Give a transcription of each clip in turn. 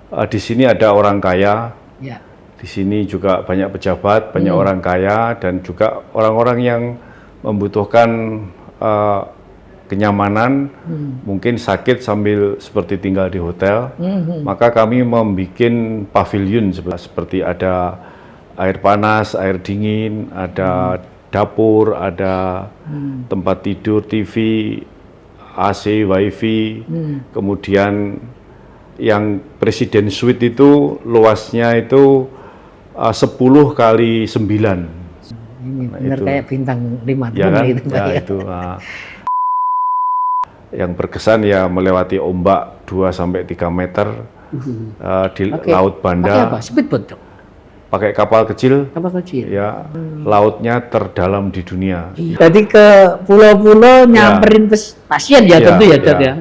Di sini ada orang kaya, Ya. di sini juga banyak pejabat, banyak orang kaya, dan juga orang-orang yang membutuhkan eh, kenyamanan, mungkin sakit sambil seperti tinggal di hotel. Maka kami membuat pavilion seperti ada air panas, air dingin, ada dapur, ada tempat tidur, TV, AC, WiFi, kemudian yang Presiden Suite itu luasnya itu 10 kali 9. Ini benar kayak bintang 5 Ya kan? itu, Pak, Ya, ya. itu. Yang berkesan ya melewati ombak 2-3 meter di Laut Pakai Banda. apa? Speedboat, Dok? Pakai kapal kecil. Kapal kecil. Ya, lautnya terdalam di dunia. Jadi ke pulau-pulau nyamperin pasien ya, tentu ya, Dok, ya.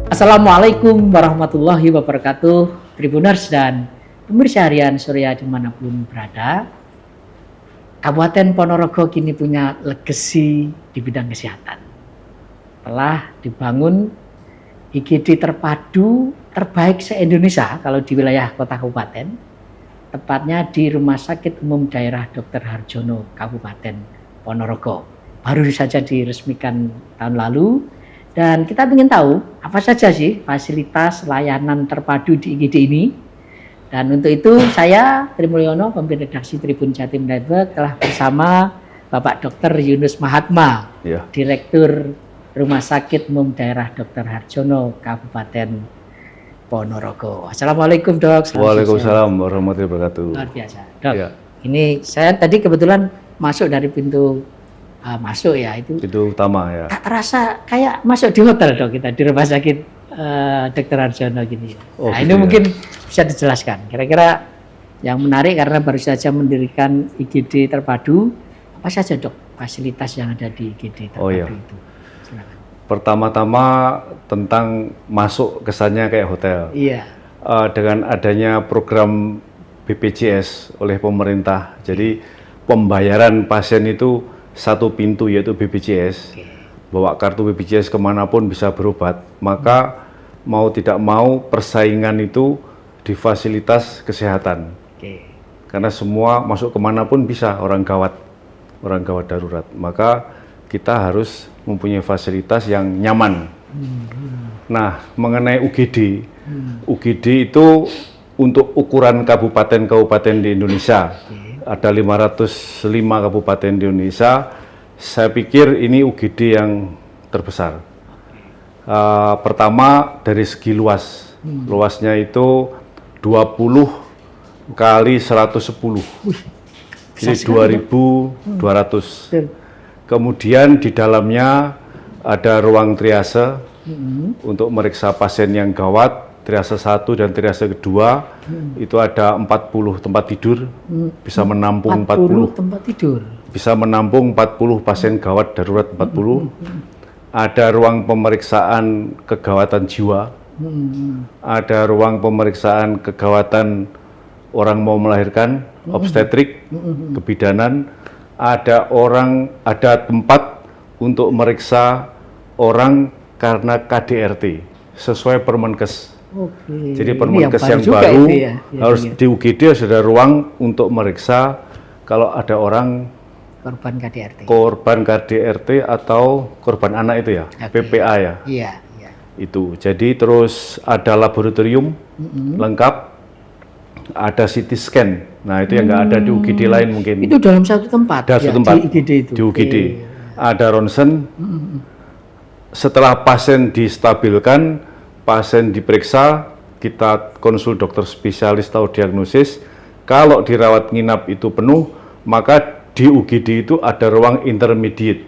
Assalamualaikum warahmatullahi wabarakatuh, Tribuners dan pemirsa harian Surya dimanapun berada. Kabupaten Ponorogo kini punya legasi di bidang kesehatan. Telah dibangun IGD terpadu terbaik se-Indonesia kalau di wilayah kota kabupaten, tepatnya di Rumah Sakit Umum Daerah Dr. Harjono, Kabupaten Ponorogo. Baru saja diresmikan tahun lalu. Dan kita ingin tahu apa saja sih fasilitas layanan terpadu di IGD ini. Dan untuk itu saya, Tri Mulyono, pemimpin redaksi Tribun Jatim Network, telah bersama Bapak Dr. Yunus Mahatma, Ya. Direktur Rumah Sakit Umum Daerah Dr. Harjono, Kabupaten Ponorogo. Assalamualaikum, Dok. Waalaikumsalam warahmatullahi wabarakatuh. Luar biasa, Dok. Ya. Ini saya tadi kebetulan masuk dari pintu masuk ya, itu Utama ya. tak terasa kayak masuk di hotel, Dok, kita di Rumah Sakit Dr. Harjono gini. Oh, Nah, gitu ini ya. mungkin bisa dijelaskan. Kira-kira yang menarik karena baru saja mendirikan IGD terpadu, apa saja, Dok, fasilitas yang ada di IGD terpadu Oh, iya. itu? Silakan. Pertama-tama tentang masuk kesannya kayak hotel. Iya. Dengan adanya program BPJS oleh pemerintah, jadi pembayaran pasien itu satu pintu, yaitu BPJS. Bawa kartu BPJS kemanapun bisa berobat. Maka mau tidak mau persaingan itu di fasilitas kesehatan. Oke. Karena semua masuk kemanapun bisa, orang gawat darurat. Maka kita harus mempunyai fasilitas yang nyaman. Nah, mengenai UGD, UGD itu untuk ukuran kabupaten-kabupaten di Indonesia. Ada 505 kabupaten di Indonesia. Saya pikir ini UGD yang terbesar. Pertama dari segi luas. Luasnya itu 20 kali 110. Jadi 2.200. Kemudian di dalamnya ada ruang triase untuk meriksa pasien yang gawat. Triase 1 dan triase kedua itu ada 40 tempat tidur, bisa menampung 40 tempat tidur. bisa menampung 40 pasien gawat darurat 40. Ada ruang pemeriksaan kegawatan jiwa, ada ruang pemeriksaan kegawatan orang mau melahirkan, obstetrik, kebidanan, ada tempat untuk meriksa orang karena KDRT sesuai Permenkes. Oke. Jadi Ini Permenkes yang juga baru itu ya. Ya, harus ya. di UGD harus ada ruang untuk meriksa kalau ada orang Korban KDRT. korban KDRT atau korban anak itu ya, Oke. PPA ya. Iya, iya. Itu. Jadi terus ada laboratorium lengkap, ada CT scan. Nah, itu yang nggak ada di UGD lain mungkin. Itu dalam satu tempat. Ada ya, satu tempat di IGD itu. di UGD. Oke. Ada ronsen. Setelah pasien distabilkan, pasien diperiksa, kita konsul dokter spesialis tahu diagnosis. Kalau dirawat nginap itu penuh, maka di UGD itu ada ruang intermediate.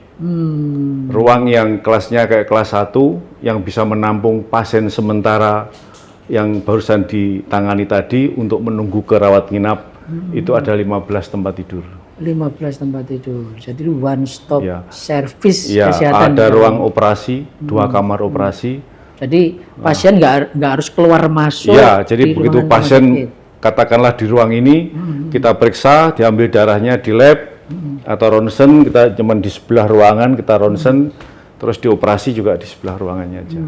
Ruang yang kelasnya kayak kelas 1 yang bisa menampung pasien sementara yang barusan ditangani tadi untuk menunggu ke rawat nginap itu ada 15 tempat tidur. 15 tempat tidur. Jadi one stop Ya. service Ya, kesehatan. ada ruang operasi, 2 kamar operasi. Jadi pasien nggak harus keluar masuk. Ya, jadi di begitu ruangan pasien rumah sakit. katakanlah di ruang ini kita periksa, diambil darahnya di lab atau ronsen, kita cuman di sebelah ruangan kita ronsen, terus dioperasi juga di sebelah ruangannya aja.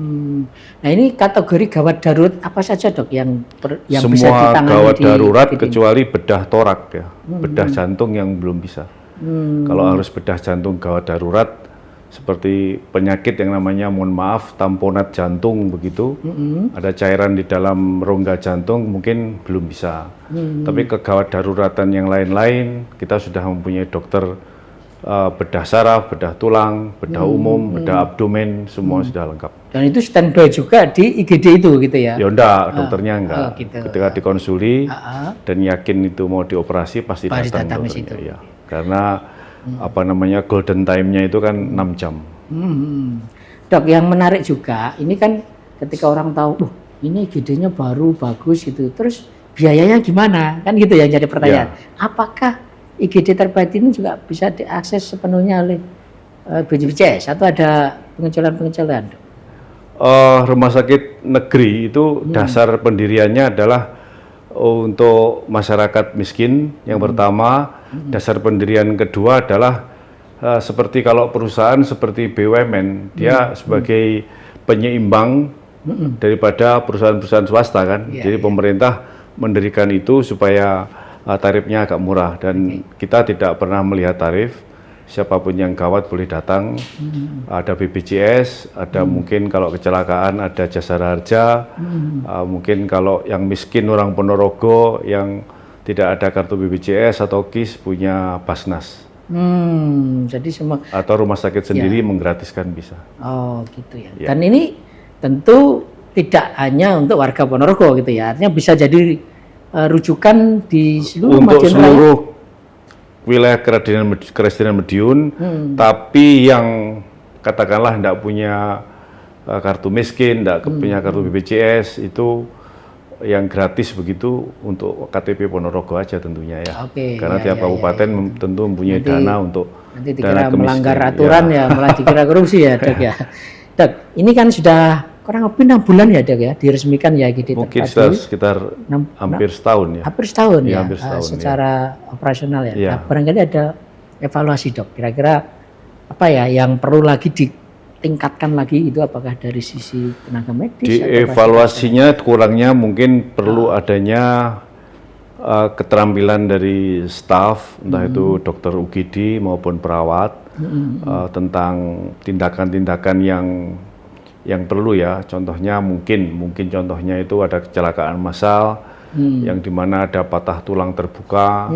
Nah ini kategori gawat darurat apa saja dok yang bisa Semua ditangani gawat di darurat IGD? kecuali bedah torak ya, bedah jantung yang belum bisa. Kalau harus bedah jantung gawat darurat seperti penyakit yang namanya, mohon maaf, tamponat jantung begitu, ada cairan di dalam rongga jantung mungkin belum bisa. Tapi kegawat daruratan yang lain-lain kita sudah mempunyai dokter bedah saraf, bedah tulang, bedah umum, bedah abdomen, semua sudah lengkap. Dan itu standby juga di IGD itu gitu ya? Ya enggak, dokternya enggak. gitu. Ketika dikonsuli dan yakin itu mau dioperasi pasti datang datang ke dokternya. situ. Ya. Karena apa namanya golden time-nya itu kan 6 jam. Dok, yang menarik juga, ini kan ketika orang tahu, ini IGD-nya baru, bagus gitu, terus biayanya gimana? Kan gitu yang jadi pertanyaan. Apakah IGD terbaik ini juga bisa diakses sepenuhnya oleh BPJS atau ada pengecualian-pengecualian? Rumah sakit negeri itu dasar pendiriannya adalah untuk masyarakat miskin yang pertama, dasar pendirian kedua adalah seperti kalau perusahaan seperti BUMN, dia sebagai penyeimbang daripada perusahaan-perusahaan swasta kan. Jadi pemerintah mendirikan itu supaya tarifnya agak murah dan kita tidak pernah melihat tarif. Siapapun yang gawat boleh datang. Ada BPJS, ada mungkin kalau kecelakaan ada Jasara Harja, mungkin kalau yang miskin orang Ponorogo yang tidak ada kartu BPJS atau KIS punya Basnas. Jadi semua Atau rumah sakit sendiri menggratiskan bisa. Oh gitu ya. Dan ini tentu tidak hanya untuk warga Ponorogo gitu ya. Artinya bisa jadi rujukan di seluruh untuk Madiun seluruh wilayah Kerajinan Madiun, tapi yang katakanlah tidak punya kartu miskin, tidak punya kartu BPJS itu yang gratis begitu untuk KTP Ponorogo aja tentunya ya. Karena tiap kabupaten tentu mempunyai dana untuk nanti dikira melanggar aturan ya, malah dikira korupsi ya dok ya. Dok, ini kan sudah kurang lebih 6 bulan ya dok ya diresmikan ya IGD mungkin sekitar hampir setahun ya. Hampir setahun ya, hampir setahun, secara operasional ya. Ya. Nah, barangkali ada evaluasi dok, kira-kira apa ya yang perlu lagi ditingkatkan lagi itu apakah dari sisi tenaga medis? Di evaluasinya kurangnya mungkin perlu adanya keterampilan dari staf, entah itu dokter UGD maupun perawat tentang tindakan-tindakan yang perlu ya. Contohnya mungkin contohnya itu ada kecelakaan massal yang dimana ada patah tulang terbuka,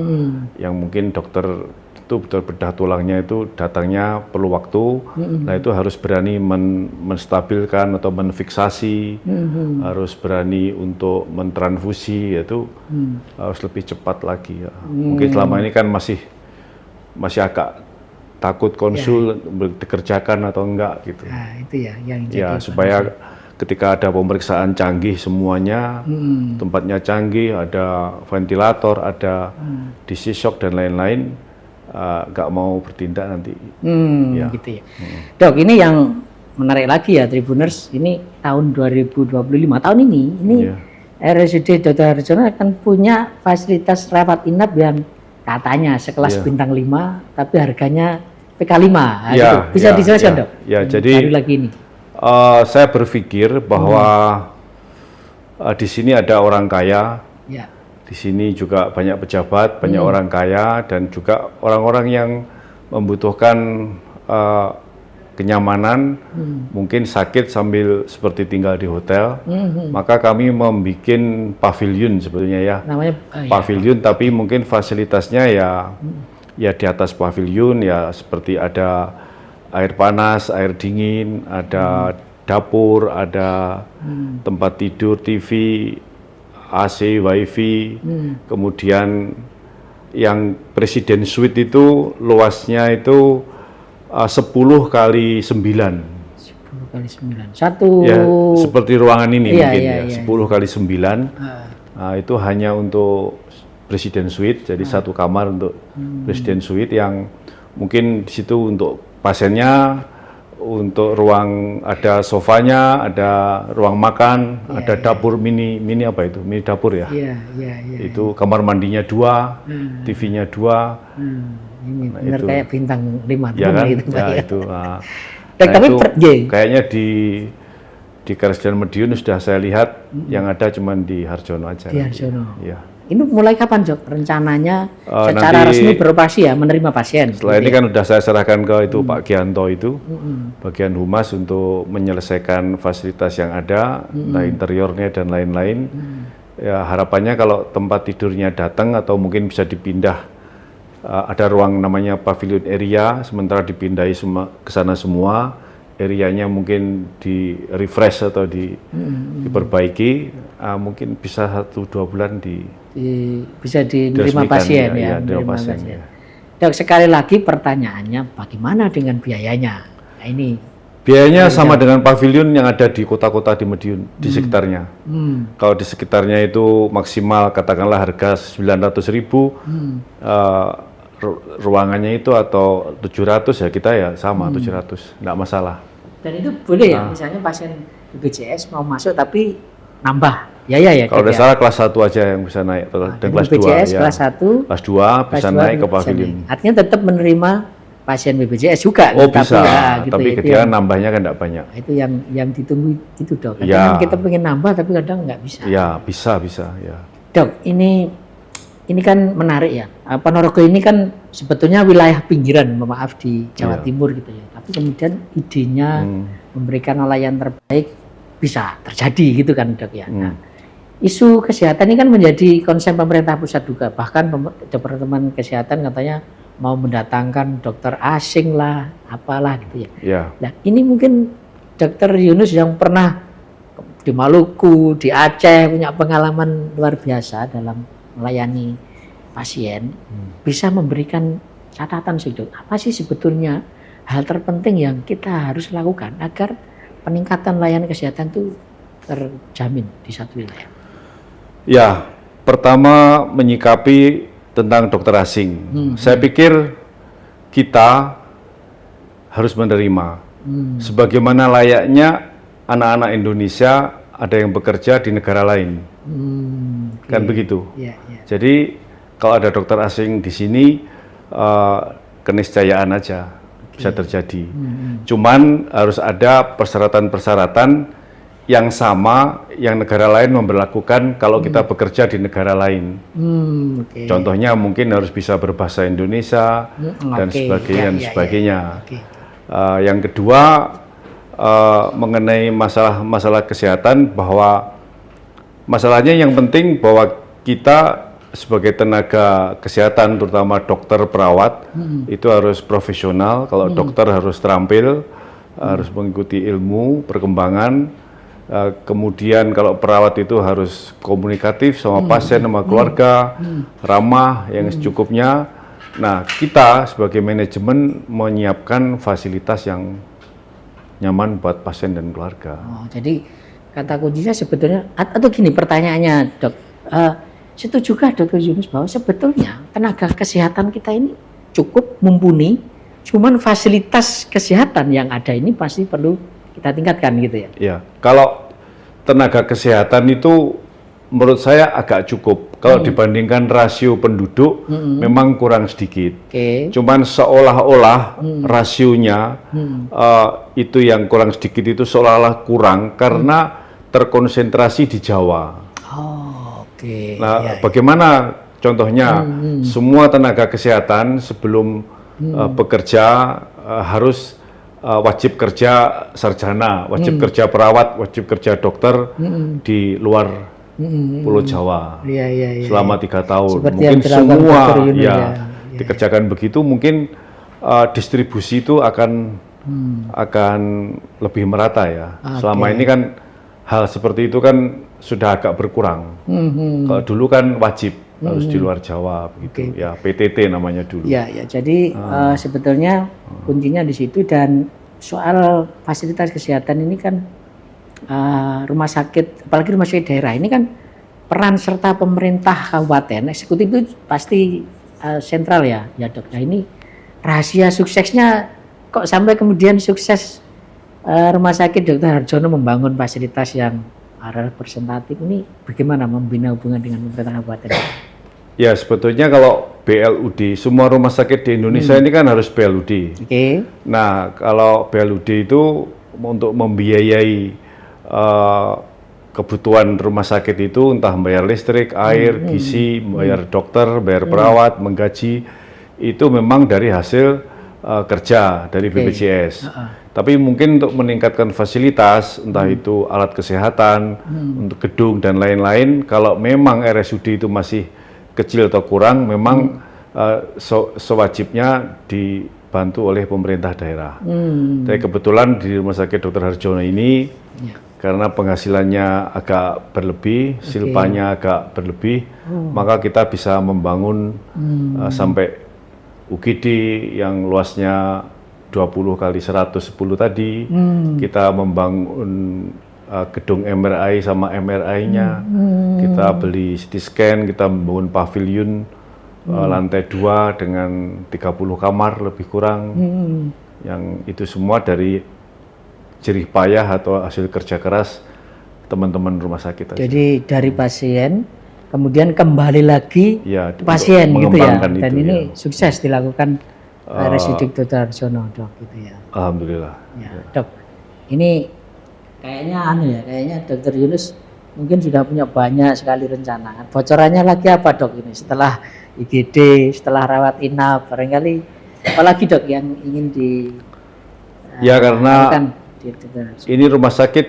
yang mungkin dokter itu bedah tulangnya itu datangnya perlu waktu. Nah itu harus berani menstabilkan atau menfiksasi, harus berani untuk mentransfusi, yaitu harus lebih cepat lagi ya. Mungkin selama ini kan masih agak takut konsul dikerjakan atau enggak gitu. Nah, itu ya yang jadi ya supaya ketika ada pemeriksaan canggih semuanya, tempatnya canggih, ada ventilator, ada DC shock dan lain-lain, nggak mau bertindak nanti. Gitu ya. Dok, ini yang menarik lagi ya Tribuners, ini tahun 2025, tahun ini RSUD Dr. Harjono akan punya fasilitas rawat inap yang katanya sekelas bintang 5 tapi harganya PK5. Nah, gitu. Bisa dijelaskan dok? Ya, jadi baru lagi ini. Saya berpikir bahwa di sini ada orang kaya, di sini juga banyak pejabat, banyak orang kaya, dan juga orang-orang yang membutuhkan kenyamanan, mungkin sakit sambil seperti tinggal di hotel. Maka kami membuat pavilion sebetulnya ya, namanya pavilion, tapi mungkin fasilitasnya ya di atas pavilion ya, seperti ada air panas, air dingin, ada dapur, ada tempat tidur, TV, AC, WiFi, kemudian yang Presiden Suite itu luasnya itu 10 kali 9. 10 kali 9. Satu. Ya, seperti ruangan ini Iya, mungkin iya, ya, iya. 10 kali 9. Ah, Itu hanya untuk presiden suite, jadi satu kamar untuk presiden suite yang mungkin di situ untuk pasiennya, untuk ruang ada sofanya, ada ruang makan, ada dapur mini apa itu? Mini dapur ya. iya, iya, iya. Itu kamar mandinya 2, TV-nya 2. Ini Nah, benar itu. kayak bintang 5 Ya kan? gitu, Pak, Ya, ya. itu. Nah, Dan tapi itu iya. kayaknya di Karesden Madiun sudah saya lihat yang ada cuman di Harjono aja. Di Harjono. Ya. Ini mulai kapan, Dok? Rencananya secara Nanti resmi beroperasi ya, menerima pasien. setelah ini kan sudah saya serahkan ke itu Pak Gianto itu, Mm-mm. bagian humas untuk menyelesaikan fasilitas yang ada, entah interiornya dan lain-lain. Ya harapannya kalau tempat tidurnya datang atau mungkin bisa dipindah, ada ruang namanya pavilion area, sementara dipindahi ke sana semua. Areanya mungkin di refresh atau diperbaiki, mungkin bisa 1-2 bulan Bisa diterima diresmikan, pasien ya, ya, menerima menerima pasien, pasien. ya. Dok, sekali lagi pertanyaannya, bagaimana dengan biayanya? Nah, ini. Biayanya sama dengan pavilion yang ada di kota-kota di Madiun, di sekitarnya. Kalau di sekitarnya itu maksimal katakanlah harga 900.000, ruangannya itu atau 700 ya kita ya sama 700, enggak masalah. Dan itu boleh ya, misalnya pasien BPJS mau masuk tapi nambah. Ya. Kalau Dok, udah salah kelas 1 aja yang bisa naik, dan Jadi kelas 2 BPJS ya. kelas 1, Kelas 2 bisa kelas 2 naik ke bisa pavilion. naik. Artinya tetap menerima pasien BPJS juga. Oh bisa, gitu tapi ya, itu dia yang- nambahnya kan enggak banyak. itu yang ditunggu itu, Dok. Kadang Ya. kan kita pengen nambah tapi kadang nggak bisa. Ya bisa ya. Dok, ini kan menarik ya. Ponorogo ini kan sebetulnya wilayah pinggiran, maaf di Jawa Iya. Timur gitu ya. Tapi kemudian idenya memberikan layanan terbaik bisa terjadi gitu kan, Dok ya. Nah, isu kesehatan ini kan menjadi konsen pemerintah pusat juga. Bahkan Departemen Kesehatan katanya mau mendatangkan dokter asing lah, apalah gitu ya. Ya. Nah, ini mungkin Dokter Yunus yang pernah di Maluku, di Aceh punya pengalaman luar biasa dalam melayani pasien, bisa memberikan catatan sih, Dok. Apa sih sebetulnya hal terpenting yang kita harus lakukan agar peningkatan layanan kesehatan itu terjamin di satu wilayah? Ya, pertama menyikapi tentang dokter asing. Saya pikir kita harus menerima sebagaimana layaknya anak-anak Indonesia ada yang bekerja di negara lain. Kan begitu. Iya. Jadi kalau ada dokter asing di sini, keniscayaan aja bisa terjadi. Cuman harus ada persyaratan-persyaratan yang sama yang negara lain memberlakukan kalau kita bekerja di negara lain. Oke. Contohnya mungkin harus bisa berbahasa Indonesia dan Oke. sebagainya. Ya. Sebagainya. Oke. Yang kedua mengenai masalah kesehatan, bahwa masalahnya yang penting bahwa kita sebagai tenaga kesehatan, terutama dokter, perawat, itu harus profesional. Kalau dokter harus terampil, harus mengikuti ilmu, perkembangan. Kemudian kalau perawat itu harus komunikatif sama pasien, sama keluarga, ramah yang secukupnya. Nah, kita sebagai manajemen menyiapkan fasilitas yang nyaman buat pasien dan keluarga. Oh, jadi kata kuncinya sebetulnya, atau gini pertanyaannya, Dok, setujukah Dr. Yunus bahwa sebetulnya tenaga kesehatan kita ini cukup mumpuni, cuman fasilitas kesehatan yang ada ini pasti perlu kita tingkatkan gitu ya? Ya, kalau tenaga kesehatan itu menurut saya agak cukup. Kalau dibandingkan rasio penduduk, memang kurang sedikit. Oke. Cuman seolah-olah rasionya itu yang kurang sedikit itu seolah-olah kurang karena terkonsentrasi di Jawa. Oh, oke. Nah, bagaimana contohnya semua tenaga kesehatan sebelum bekerja harus wajib kerja sarjana, wajib kerja perawat, wajib kerja dokter di luar Pulau Jawa Iya. selama 3 tahun. Seperti Mungkin yang dilakukan semua Dr. Yunus, ya, ya. dikerjakan begitu, mungkin distribusi itu akan lebih merata ya. Selama ini kan hal seperti itu kan sudah agak berkurang. Kalau dulu kan wajib harus di luar Jawa begitu. Ya, PTT namanya dulu. Ya. Jadi sebetulnya kuncinya di situ, dan soal fasilitas kesehatan ini kan rumah sakit, apalagi rumah sakit daerah ini kan peran serta pemerintah kabupaten eksekutif itu pasti sentral ya Dok. Nah ini rahasia suksesnya kok sampai kemudian sukses Rumah Sakit Dr. Harjono membangun fasilitas yang representatif ini, bagaimana membina hubungan dengan pemerintah kabupaten? Ya sebetulnya kalau BLUD, semua rumah sakit di Indonesia ini kan harus BLUD. Oke. Nah kalau BLUD itu untuk membiayai kebutuhan rumah sakit itu, entah bayar listrik, air, gizi, bayar dokter, bayar perawat, menggaji, itu memang dari hasil kerja dari BPJS. Tapi mungkin untuk meningkatkan fasilitas, entah itu alat kesehatan, untuk gedung dan lain-lain, kalau memang RSUD itu masih kecil atau kurang, memang sewajibnya dibantu oleh pemerintah daerah. Tapi kebetulan di Rumah Sakit Dr. Harjono ini, karena penghasilannya agak berlebih, silpanya agak berlebih, maka kita bisa membangun sampai UGD yang luasnya 20 kali 110 tadi, kita membangun gedung MRI sama MRI-nya, kita beli CT scan, kita membangun pavilion lantai 2 dengan 30 kamar lebih kurang, yang itu semua dari jerih payah atau hasil kerja keras teman-teman rumah sakit. Jadi dari pasien kemudian kembali lagi ya, pasien gitu ya, dan itu, ini sukses dilakukan RSUD Dr. Harjono, Dok, gitu ya. Alhamdulillah. Ya, Dok, ini kayaknya Dr. Yunus mungkin sudah punya banyak sekali rencana. Bocorannya lagi apa, Dok, ini setelah IGD, setelah rawat inap, barangkali apalagi, Dok, yang ingin ya karena ini rumah sakit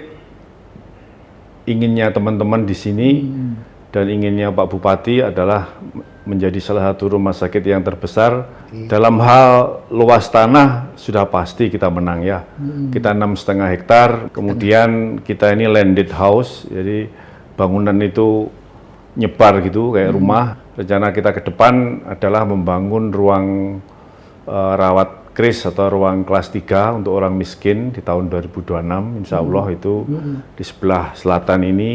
inginnya teman-teman di sini dan inginnya Pak Bupati adalah menjadi salah satu rumah sakit yang terbesar. Dalam hal luas tanah sudah pasti kita menang ya. Kita 6,5 hektar, kemudian kita ini landed house, jadi bangunan itu nyebar gitu kayak rumah. Rencana kita ke depan adalah membangun ruang rawat kris atau ruang kelas 3 untuk orang miskin di tahun 2026, insya Allah itu di sebelah selatan ini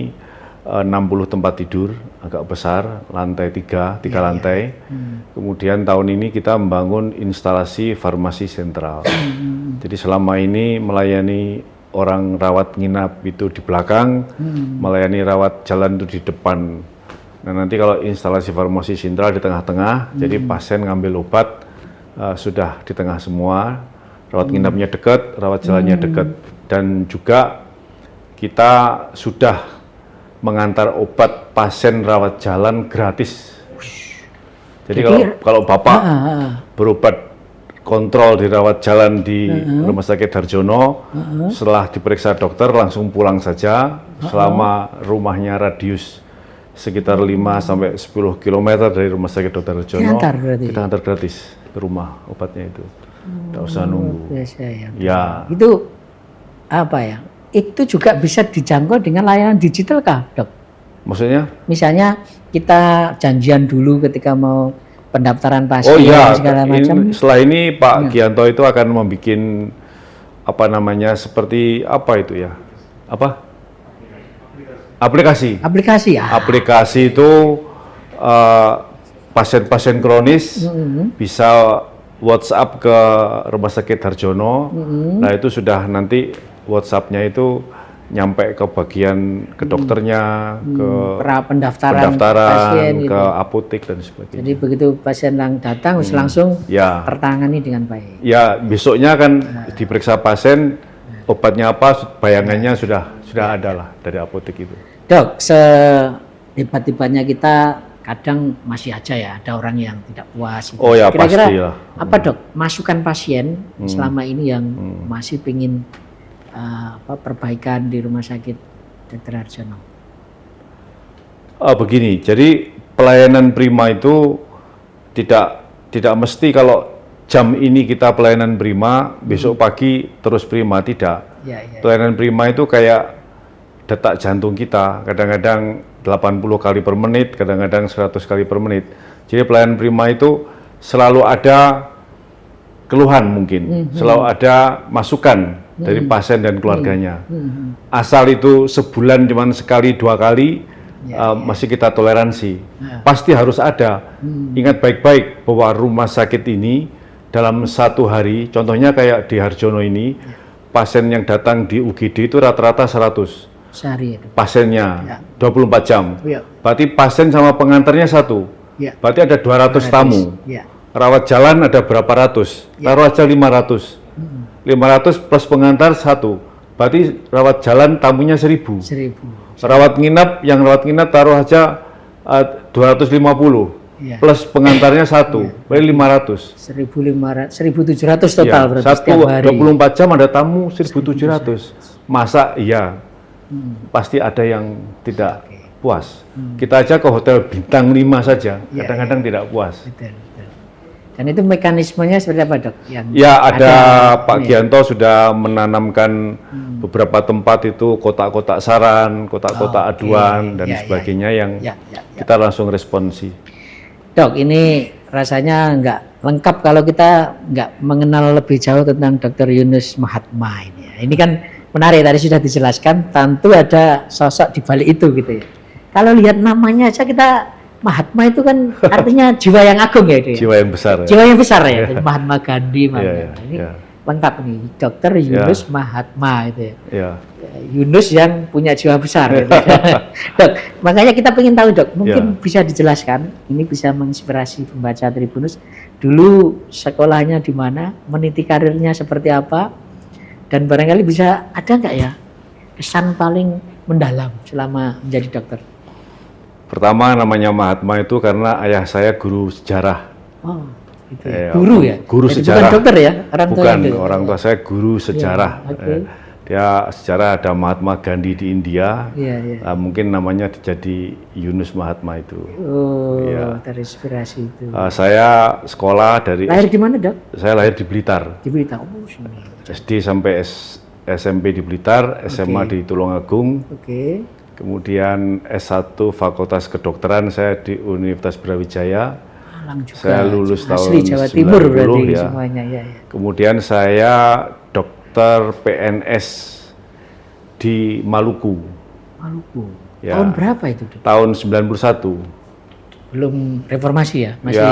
60 tempat tidur agak besar, lantai 3 lantai. Kemudian tahun ini kita membangun instalasi farmasi sentral. Jadi selama ini melayani orang rawat nginap itu di belakang, melayani rawat jalan itu di depan. Nah nanti kalau instalasi farmasi sentral di tengah-tengah, jadi pasien ngambil obat sudah di tengah semua, rawat nginapnya dekat, rawat jalannya dekat, dan juga kita sudah mengantar obat pasien rawat jalan gratis. Jadi kalau Bapak berobat kontrol di rawat jalan di Rumah Sakit Harjono, setelah diperiksa dokter langsung pulang saja, selama rumahnya radius sekitar 5-10 km dari Rumah Sakit Dr. Harjono, kita antar gratis ke rumah obatnya itu. Tidak usah nunggu. Ya. Itu apa ya? Itu juga bisa dijangkau dengan layanan digital kah, Dok? Maksudnya? Misalnya kita janjian dulu ketika mau pendaftaran pasien segala macam. Setelah ini Pak Gianto itu akan membuat apa namanya, seperti apa itu ya? Apa? Aplikasi. Aplikasi ya. Aplikasi itu pasien-pasien kronis bisa WhatsApp ke Rumah Sakit Harjono. Nah itu sudah nanti WhatsApp-nya itu nyampe ke bagian ke dokternya, ke pendaftaran pasien, ke apotek dan sebagainya. Jadi begitu pasien yang datang langsung tertangani dengan baik. Ya besoknya kan diperiksa pasien, obatnya apa, bayangannya sudah ada lah dari apotek itu. Dok, sehebat-hebatnya kita kadang masih aja ya ada orang yang tidak puas. Gitu. Oh ya kira-kira pasti lah. Apa, Dok, masukan pasien selama ini yang masih pingin perbaikan di Rumah Sakit Dr. Harjono? Begini, jadi pelayanan prima itu tidak mesti kalau jam ini kita pelayanan prima, besok pagi terus prima, tidak. Pelayanan prima itu kayak detak jantung kita, kadang-kadang 80 kali per menit, kadang-kadang 100 kali per menit. Jadi pelayanan prima itu selalu ada keluhan mungkin, selalu ada masukan dari pasien dan keluarganya. Asal itu sebulan cuma sekali 2 kali, masih kita toleransi. Pasti harus ada. Ingat baik-baik bahwa rumah sakit ini dalam 1 hari, contohnya kayak di Harjono ini, pasien yang datang di UGD itu rata-rata 100 sehari itu. pasiennya, 24 jam. Ya. Berarti pasien sama pengantarnya 1. Ya. Berarti ada 200 tamu. Ya. Rawat jalan ada berapa ratus? Taruh aja 500. 500 plus pengantar 1. Berarti rawat jalan tamunya 1000. 1000. Rawat nginap taruh aja 250. Ya. Plus pengantarnya 1. Berarti 500. 1.500, 1.700 total berarti satu setiap hari. 24 jam ada tamu 1.700. Masa iya? Pasti ada yang tidak puas. Kita aja ke hotel bintang 5 saja, kadang-kadang tidak puas. Betul. Dan itu mekanismenya seperti apa, Dok? Yang Ya, ada Pak Gianto sudah menanamkan beberapa tempat itu kotak-kotak saran, kotak-kotak aduan dan sebagainya yang kita langsung responsi. Dok, ini rasanya nggak lengkap kalau kita nggak mengenal lebih jauh tentang Dr. Yunus Mahatma ini. Ini kan menarik, tadi sudah dijelaskan, tentu ada sosok di balik itu gitu ya. Kalau lihat namanya aja kita, Mahatma itu kan artinya jiwa yang agung ya itu ya. Jiwa yang besar. Ya? Jiwa yang besar ya, Mahatma Gandhi. Ini ya. lengkap nih, Dr. Yunus Mahatma itu ya. Ya. Yunus yang punya jiwa besar gitu. Dok, makanya kita pengen tahu, Dok, mungkin bisa dijelaskan, ini bisa menginspirasi pembaca Tribunus, dulu sekolahnya di mana, meniti karirnya seperti apa, dan barangkali bisa ada nggak ya kesan paling mendalam selama menjadi dokter? Pertama namanya Mahatma itu karena ayah saya guru sejarah. Oh, gitu ya. Guru ya? Guru jadi sejarah. bukan dokter ya? Bukan, orang tua saya guru sejarah. Okay. Dia sejarah ada Mahatma Gandhi di India. Mungkin namanya jadi Yunus Mahatma itu. Oh, terinspirasi itu. Saya sekolah dari... Lahir di mana, Dok? Saya lahir di Blitar. Di Blitar, oh sini. SD sampai SMP di Blitar, SMA di Tulungagung. Kemudian S1 Fakultas Kedokteran saya di Universitas Brawijaya. Juga. Saya lulus asli tahun Jawa Timur 90 berarti ya. semuanya ya. Kemudian saya dokter PNS di Maluku. Maluku. Ya. Tahun berapa itu? Tahun 91. Belum reformasi ya? Masih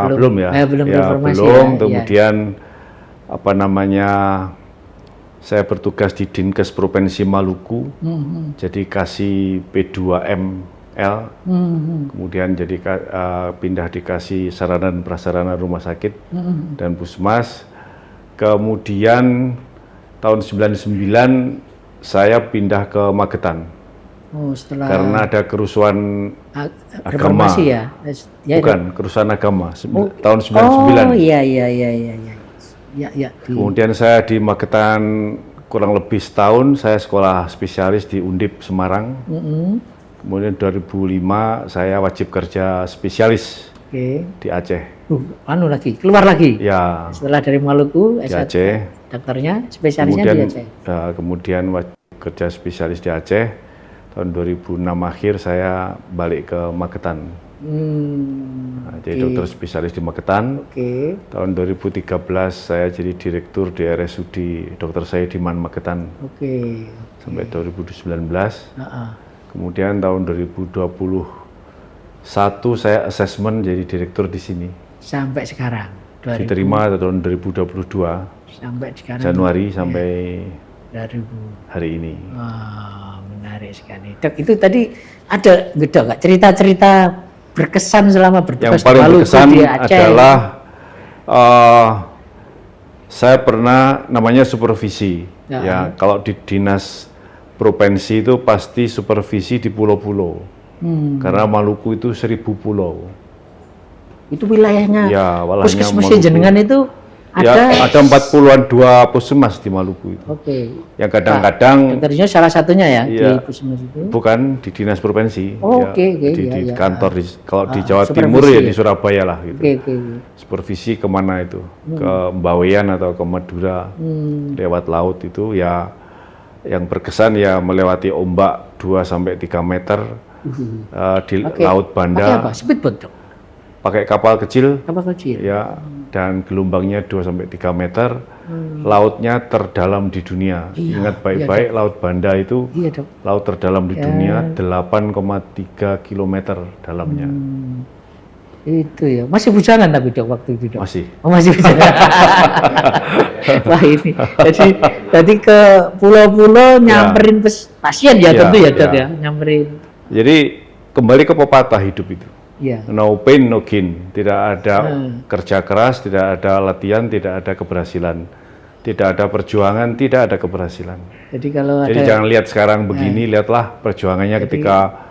belum ya. Belum reformasi. Belum. Kemudian apa namanya? Saya bertugas di Dinkes Provinsi Maluku, jadi kasih P2ML, kemudian jadi pindah dikasih sarana dan prasarana rumah sakit dan puskesmas. Kemudian tahun 99 saya pindah ke Magetan. Oh, setelah karena ada kerusuhan agama. Ya? Bukan, kerusuhan agama tahun 99. Oh, iya. Kemudian saya di Magetan kurang lebih setahun, saya sekolah spesialis di Undip Semarang. Kemudian 2005 saya wajib kerja spesialis di Aceh. Keluar lagi? Ya. Setelah dari Maluku, di Aceh. Dokternya, spesialisnya di Aceh? Kemudian wajib kerja spesialis di Aceh. Tahun 2006 akhir saya balik ke Magetan. Jadi dokter spesialis di Magetan. Tahun 2013 saya jadi direktur di RSUD Dr. Saidiman Magetan. Sampai 2019. Kemudian tahun 2021 saya assessment jadi direktur di sini. Sampai sekarang. Diterima tahun 2022. Sampai sekarang. Januari sampai 2000 hari ini. Menarik sekali. Dok, itu tadi ada nggak cerita-cerita berkesan selama bertugas yang paling di Maluku, berkesan di Aceh? Adalah saya pernah namanya supervisi. Ya, kalau di dinas provinsi itu pasti supervisi di pulau-pulau. Karena Maluku itu 1000 pulau. Itu wilayahnya. Ya, puskesmas jenengan itu ada 40-an 2 puskesmas di Maluku itu. Yang kadang-kadang dokternya salah satunya ya di puskesmas itu. Bukan di dinas provinsi. Di kantor kalau di Jawa Timur ya di Surabaya lah gitu. Supervisi kemana itu? Ke Mbawean atau ke Madura lewat laut itu ya yang berkesan ya melewati ombak 2 sampai 3 meter di Laut Banda. Pakai apa? Speedboat, Dok? pakai kapal kecil, ya, dan gelombangnya 2-3 meter, lautnya terdalam di dunia. Iya, Ingat baik-baik, Laut Banda itu Iya, Dok. laut terdalam di dunia, 8,3 kilometer dalamnya. Itu ya. Masih bujangan tapi Dok waktu itu, Dok. Masih. Oh, masih bujangan. Wah, ini. Jadi ke pulau-pulau nyamperin pasien ya, Ya, tentu ya, Dok ya. ya. Nyamperin. Jadi kembali ke pepatah hidup itu. Iya. No pain, no gain. Tidak ada kerja keras, tidak ada latihan, tidak ada keberhasilan. Tidak ada perjuangan, tidak ada keberhasilan. Jadi kalau Jadi ada jangan lihat sekarang begini, lihatlah perjuangannya ketika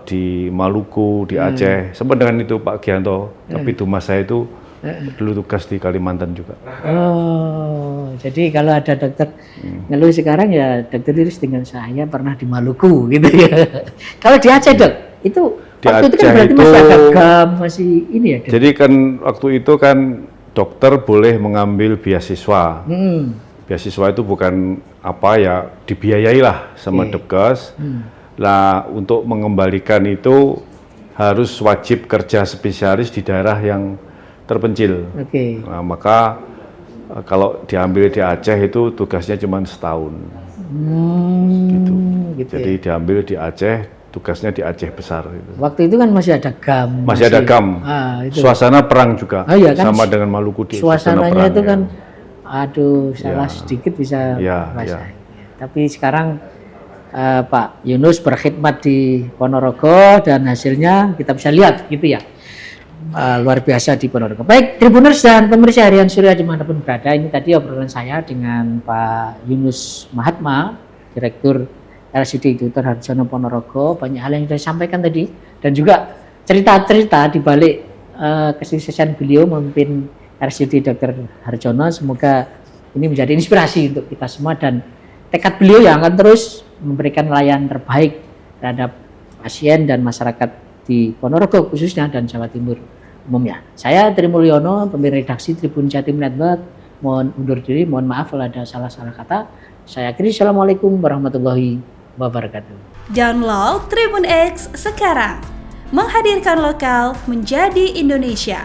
di Maluku, di Aceh. Sempat dengan itu Pak Gianto, tapi Dumas saya itu dulu tugas di Kalimantan juga. Oh, jadi kalau ada dokter ngeluh sekarang ya Dokter Iris dengan saya pernah di Maluku gitu ya. Kalau di Aceh, Dok, itu Di waktu itu kan Aceh berarti itu- masih ada gam, masih ini ya, Dok? Jadi kan waktu itu kan dokter boleh mengambil beasiswa. Beasiswa itu bukan apa ya, dibiayai lah sama Depkes. Lah untuk mengembalikan itu harus wajib kerja spesialis di daerah yang terpencil. Oke. Nah, maka kalau diambil di Aceh itu tugasnya cuma setahun. Gitu Jadi ya. diambil di Aceh, tugasnya di Aceh besar. Gitu. Waktu itu kan masih ada gam. Masih ada GAM. Itu. Suasana perang juga, Oh, iya kan, sama dengan Maluku di suasana Suasananya perang, itu ya. kan, aduh, salah Ya. sedikit bisa Ya, basah. ya. Tapi sekarang Pak Yunus berkhidmat di Ponorogo dan hasilnya kita bisa lihat gitu ya. Luar biasa di Ponorogo. Baik, Tribuners dan pemirsa harian Surya dimanapun berada, ini tadi obrolan saya dengan Pak Yunus Mahatma, Direktur RSUD Dr. Harjono Ponorogo. Banyak hal yang sudah disampaikan tadi dan juga cerita-cerita di balik kesuksesan beliau memimpin RSUD Dr. Harjono. Semoga ini menjadi inspirasi untuk kita semua dan tekad beliau yang akan terus memberikan layanan terbaik terhadap pasien dan masyarakat di Ponorogo khususnya dan Jawa Timur umumnya. Saya Tri Mulyono, pemimpin redaksi Tribun Jatim Network, mohon undur diri, mohon maaf kalau ada salah-salah kata. Saya akhiri, Assalamualaikum warahmatullahi wabarakatuh. Download Tribun X sekarang, menghadirkan lokal menjadi Indonesia.